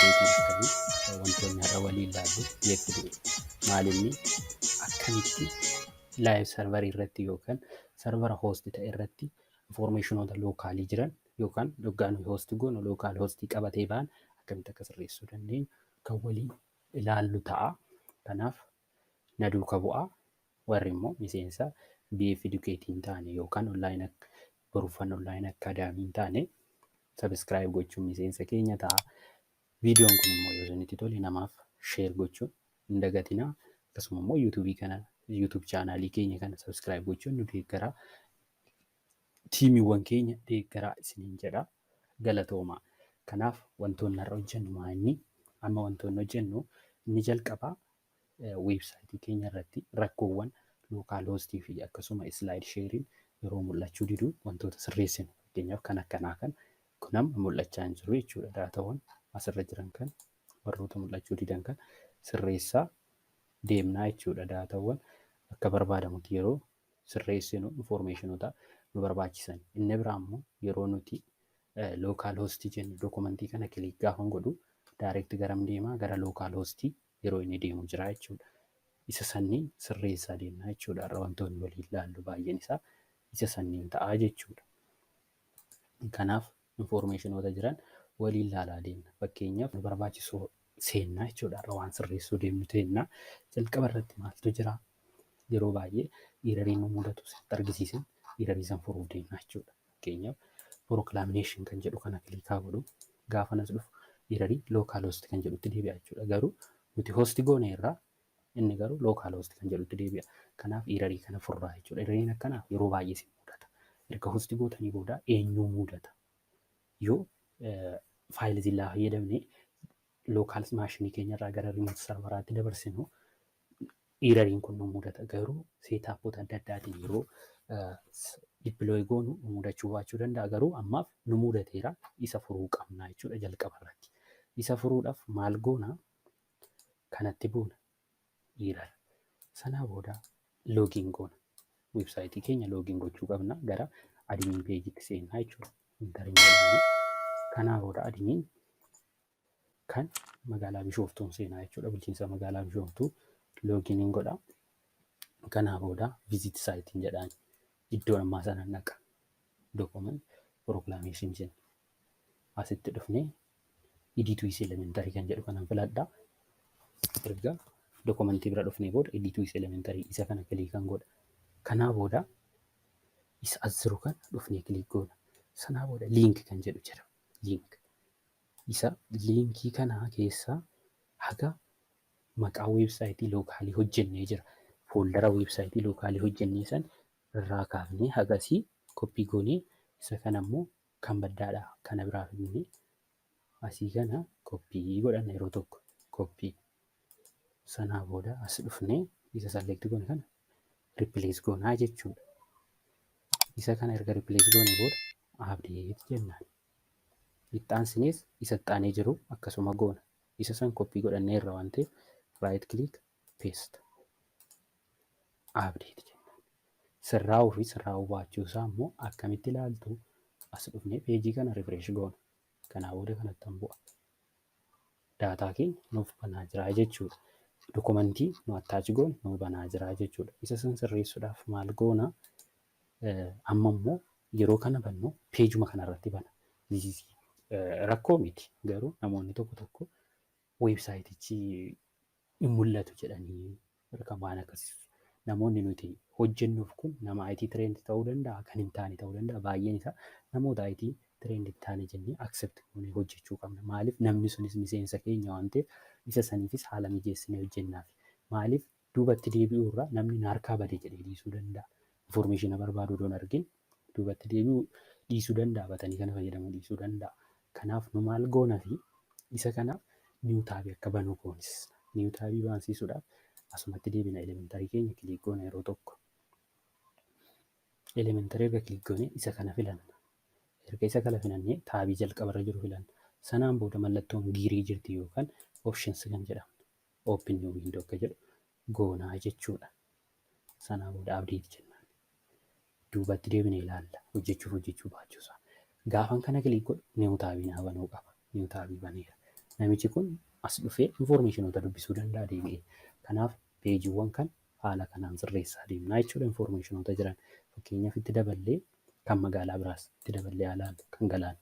Beetiin akkanii wantoonni har'a waliin ilaallu jechuudha. Maalinni akkamitti live server irratti yookaan servera host ta'e irratti informationoota lookaalii jiran yookaan dhuggaan host goonu lookaal hostii qabatee ba'an akkamitti akka sirreessuu dandeenyu kan waliin ilaallu ta'a. Kanaaf na duuka bu'aa. Warri immoo miseensa BF Educating taane yookaan online baruufan online akaadaamii taane subscribe gochuun miseensa keenya ta'a. Viidiyoon kun immoo yoo isinitti tole namaaf share gochuun hin dagatinaa. Akkasuma immoo YouTube chaanaalii keenya kana subscribe gochuun nu deeggaraa. Tiimiiwwan keenya deeggaraa isiniin jedha. Galatoomaa. Kanaaf wantoonni har'a hojjennu maali? Amma wantoonni hojjennu inni jalqabaa weebsaayitii keenya irratti rakkoowwan lookaal hostii fi akkasuma slide sharing yeroo mul'achuu didu wantoota sirreessinu. Fakkeenyaaf kan akkanaa kan kun amma mul'achaa hin jiru jechuudha. Daataawwan asirra jiran kan warroota mul'achuu didan kan sirreessaa deemnaa jechuudha. Daataawwan akka barbaadamutti yeroo sirreessinu informationoota nu barbaachisan. Inni biraa immoo yeroo nuti lookaal hostii jennu dokumentii kana kilik gaafa godhu direct garam deemaa gara lookaal hostii yeroo inni deemu jira jechuudha. Isa sanniin sirreessaa deemnaa jechuudha. Har'a wantoonni waliin ilaallu baay'een isaa isa sanniin ta'aa jechuudha. Kanaaf informationoota jiran waliin ilaalaa deemna. Fakkeenyaaf nu barbaachisu seennaa jechuudha. Har'a waan sirreessuu deemnu teennaa jalqaba irratti maaltu jira? Yeroo baay'ee erroriin nu mudatu sitti argisiisan errorii san furuuf deemnaa jechuudha. Fakkeenyaaf proclamation kan jedhu kana kilikaa godhu gaafa nas dhufu errorii local host kan jedhutti deebi'a jechuudha. Garuu nuti host goone irraa inni garuu local host kan jedhutti deebi'a. Kanaaf errorii kana furraa jechuudha. Erroriin akkanaa yeroo baay'ee si mudata. Erga host gootanii booda eenyuu mudata? Yoo faayilii zillaa fayyadamne local maashinii keenya irraa gara remote serveraatti dabarsinu erroriin kun nu mudata. Garuu seetaappoota adda addaatiin yeroo deploy goonu mudachuu baachuu danda'a. Garuu ammaaf nu mudateera. Isa furuu qabna jechuudha jalqaba irratti. Isa furuudhaaf maal goona? Kanatti buuna error. Sanaa booda login goona. Websaayitii keenya login gochuu qabna. Gara admin peejitti seenaa jechuudha. Kanaa booda admin kan magaalaa Bishooftuun seenaa jechuudha. Bulchiinsa magaalaa Bishooftuu login godha. Kanaa booda visit site jedhaan iddoo ammaa sana naqa. Document proclamation jenna. Asitti dhufnee edit with elementary kan jedhu kanan filadha. Erga dokumentii bira dhufnee booda edit with elementary isa kana kilikan godha. Kanaa booda isa as jiru kan dhufnee kilik goona. Sanaa booda link kan jedhu jira. Link. Isa linkii kana keessa haga maqaa websaayitii lookaalii hojjennee jira. Fooldara websaayitii lookaalii hojjennee san irraa kaafnee hagasii koppii goonee isa kana immoo kan baddaadha. Kana biraa finnee asii kana koppii godhanna yeroo tokko koppii. Sanaa booda as dhufnee isa select goone kana replace goonaa jechuudha. Isa kana erga replace goone booda update jennaan. Itti aansinees isa xaanee jiru akkasuma goona. Isa san koppii godhannee irra waan ta'eef right click paste. Update jennaan. Sirraa'uu fi sirraa'uu baachuu isaa immoo akkamitti ilaaltu? As dhufnee peejii kana refresh goona. Kanaa booda kanatti bu'a. Daataa keenya nuuf banaa jira jechuudha. Dokumentii nu attach goone nuuf banaa jira jechuudha. Isa san sirreessuudhaaf maal goona? Amma immoo yeroo kana bannu peejuma kanarratti bana. Rakkoo miti. Garuu namoonni tokko tokko weebsaayitichi hin mul'atu jedhanii kan waan akkasii. Namoonni nuti hojjennuuf kun nama IT trend ta'uu danda'a, kan hin taane ta'uu danda'a. Baay'een isaa namoota IT trend hin taane jennee accept goonee hojjechuu qabna. Maaliif namni sunis miseensa keenya waan ta'eef isa saniifis haala mijeessinee hojjennaaf. Maaliif duubatti deebi'uu irraa namni na harkaa badee jedhee dhiisuu danda'a. Information barbaadu doon argin duubatti deebi'uu dhiisuu danda'a. Batanii kana fayyadamuu dhiisuu danda'a. Kanaaf nu maal goona fi isa kana new tab akka banu goonisna. New tab bansisuudhaaf asumatti deebina elementary keenya kilik goona yeroo tokko. Elementary erga kilik goone isa kana filanna. Erga isa kana filannee taabii jalqaba irra jiru filanna. Sanaan booda mallattoon giirii jirti yookaan options kan jedhamu. Open new window akka jedhu goonaa jechuudha. Sanaa booda update jennaan. Duubatti deebinee ilaalla. Hojjechuu baachuu isaa. Gaafan kana kilik godhu new taabii naa banuu qaba. New taabii baneera. Namichi kun as dhufee infoormeeshinoota dubbisuu danda'a deebi'ee. Kanaaf peejiiwwan kan haala kanaan sirreessaa deemnaa jechuudha. Infoormeeshinoota jiran fakkeenyaaf itti daballee kan magaalaa biraas itti daballee haalaan kan galaan.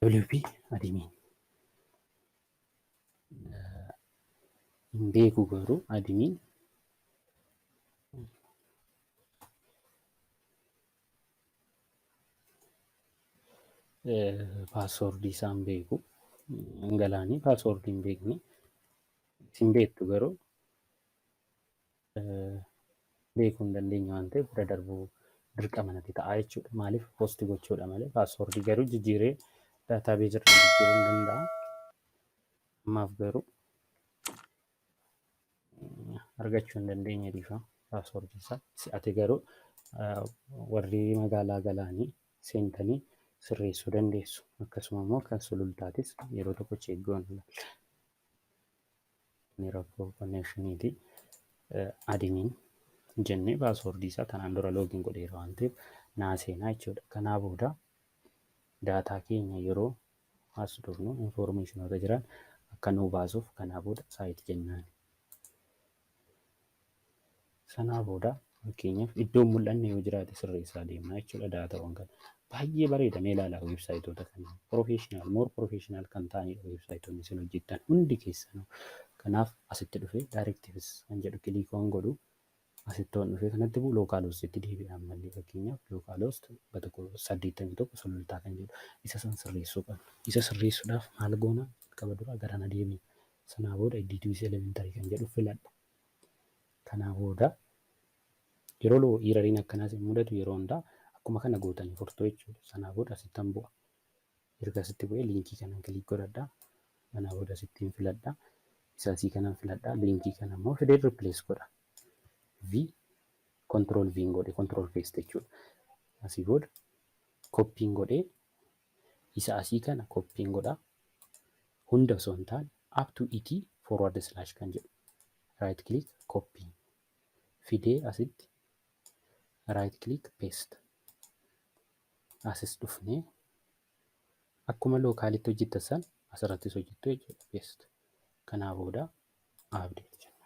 WP adimiin hin beeku garuu adimiin paaswoordii isaa hin beeku. Galaanii paaswoordii hin beekne isin beektu garuu beekuu hin dandeenye waan ta'eef bira darbuu dirqama natti ta'a jechuudha. Maaliif poostii gochuudha malee paaswoordii garuu jijjiiree daataabeezii irraa jijjiiruu hin danda'a. Ammaaf garuu argachuu hin dandeenye dhiifama paaswoordii isaa. Ati garuu warri magaalaa galaanii seentanii sirreessuu dandeessu. Akkasuma immoo kan sulultaatis yeroo tokko cheeggoon ni rakkoo konneekshiniiti. Adimiin jennee paaswoordii isaa tanaan dura loogiin godheera waan ta'eef naa seenaa jechuudha. Kanaa booda daataa keenya yeroo as dhufnu infoormeeshinoota jiran akka nuu baasuuf kanaa booda saayit jennaan. Sanaa booda fakkeenyaaf iddoon mul'anne yoo jiraate sirreessaa deemna jechuudha daataawwan kana. Baay'ee bareedamee ilaalaa weebsaayitoota kana piroofeeshinaal moor piroofeeshinaal kan ta'anidha weebsaayitoonni isin hojjettan hundi keessanuu. Kanaaf asitti dhufee daayirektiivs kan jedhu kilikoon godhu asitti waan dhufee kanatti bu'u lookaaloostitti deebi'an malee fakkeenyaaf lookaaloost 81 sulultaa kan jedhu isa san sirreessuu qabna. Isa sirreessuudhaaf maal goona qaba dura garana deemna. Sanaa booda eddiitiivs elementarii kan jedhu filadha. Kanaa booda yeroo hiirariin akkanaas hin mudatu yeroo hundaa akkuma kana gootanii furtuu jechuudha. Sanaa booda asittan bu'a. Erga asitti bu'ee liinkii kanan kilik godhadhaa. Kanaa booda asittiin filadhaa. Isa asii kanan filadhaa. Liinkii kana immoo fidee riiplees godha. Kontirool V'n godhe kontirool peest jechuudha. Asii booda koppiin godhee isa asii kana koppiin godhaa. Hunda osoo hin taane up to it forward slash kan jedhu. Right click copy. Fidee asitti right click paste. Asis dhufnee akkuma lookaalitti hojjettan san asirrattis hojjettu jechuudha paste. Kanaa booda update jenna.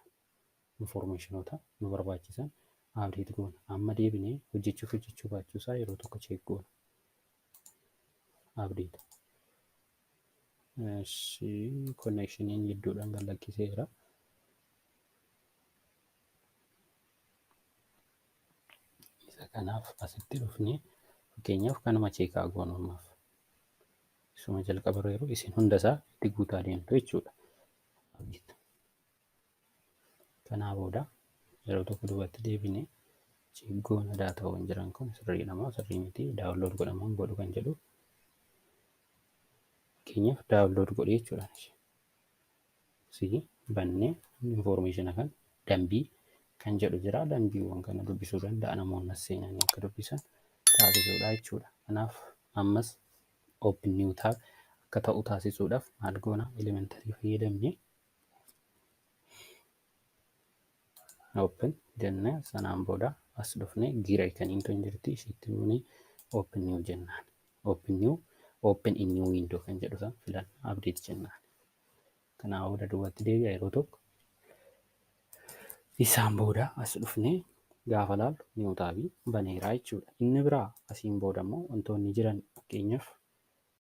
Infoormeeshinoota nu barbaachisan update goona. Amma deebinee hojjechuu baachuusaa yeroo tokko check goona. Update. Konneekshiniin gidduudhaan gallakkiseera. Isa kanaaf asitti dhufnee fakkeenyaaf kanuma cheekaa goonumaaf. Isuma jalqaba yeroo isin hundasaa itti guutaa deemtu jechuudha. Kanaa booda yeroo tokko duubatti deebinee cheeggoona daataawwan jiran kun sirrii namaa sirrii miti daawunlood godhamuun godhu kan jedhu fakkeenyaaf daawunlood godhee jechuudha. Bannee infoormeeshina kan dambii kan jedhu jira. Dambiiwwan kana dubbisuu danda'a namoonni as seenanii akka dubbisan taasisuudha jechuudha. Kanaaf ammas open new tab akka ta'u taasisuudhaaf maal goona elementarii fayyadamnee open jennee sanaan booda as dhufnee gira ikaniin tun jirti ishiitti buunee open new jennaan. Open in new window kan jedhu san filan update jennaan. Kanaa booda duubatti deebi'a yeroo tokko isaan booda as dhufnee gaafa laallu new taabii baneeraa jechuudha. Inni biraa asiin booda immoo wantoonni jiran fakkeenyaaf